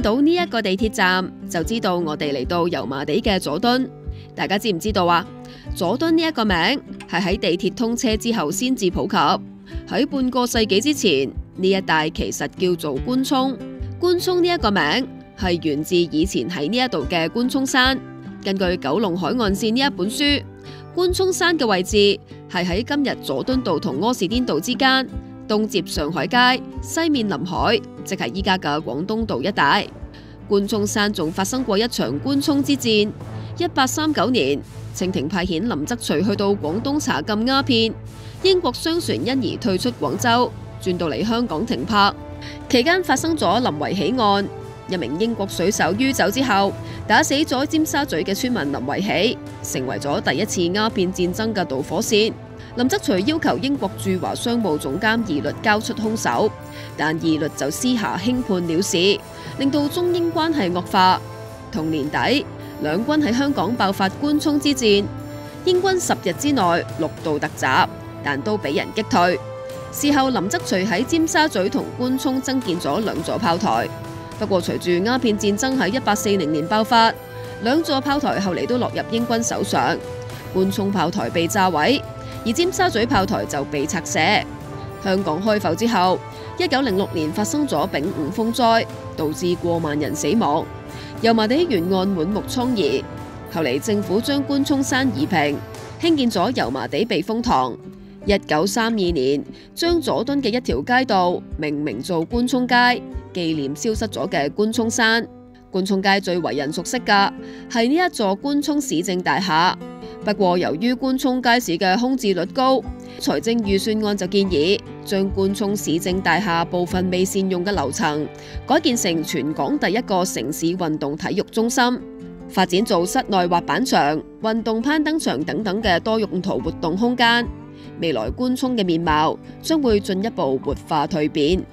到呢一個地鐵站，就知道我哋嚟到油麻地嘅佐敦。大家知唔知道啊？佐敦呢一個名係喺地鐵通車之後先至普及。喺半個世紀之前，呢一帶其實叫做官涌。官涌呢一個名係源自以前喺呢一度嘅官涌山。根據《九龍海岸線》呢一本書，官涌山嘅位置係喺今日佐敦道同柯士甸道之間，東接上海街，西面臨海，即係依家嘅廣東道一帶。官涌山仲發生過一場官涌之戰。1839年，清廷派遣林則徐去到廣東查禁鴉片，英國商船因而退出廣州，轉到嚟香港停泊。期間發生咗臨圍喜案，一名英國水手於走之後，打死咗尖沙咀嘅村民林維喜，成為咗第一次鴉片戰爭嘅導火線。林則徐要求英國駐華商務總監義律交出兇手，但義律就私下輕判了事，令到中英關係惡化。同年底，兩軍喺香港爆發官涌之戰，英軍10日之內6度突襲，但都俾人擊退。事後林則徐喺尖沙咀同官涌增建咗2座炮台。不過隨住鴉片戰爭喺1840年爆發，2座炮台後嚟都落入英軍手上，官涌炮台被炸毀，而尖沙咀炮台就被拆卸。香港開埠之後，1906年發生咗丙午風災，導致過萬人死亡。油麻地沿岸滿目瘡痍，後嚟政府將官涌山移平，興建咗油麻地避風塘。1932年，將佐敦嘅一條街道命名做官涌街，紀念消失咗嘅官涌山。官涌街最為人熟悉嘅係呢一座官涌市政大廈。不過由於官涌街市嘅空置率高，財政預算案就建議將官涌市政大廈部分未善用嘅樓層改建成全港第一個城市運動體育中心，發展做室內滑板場、運動攀登場等等嘅多用途活動空間。未來官涌嘅面貌將會進一步活化蛻變。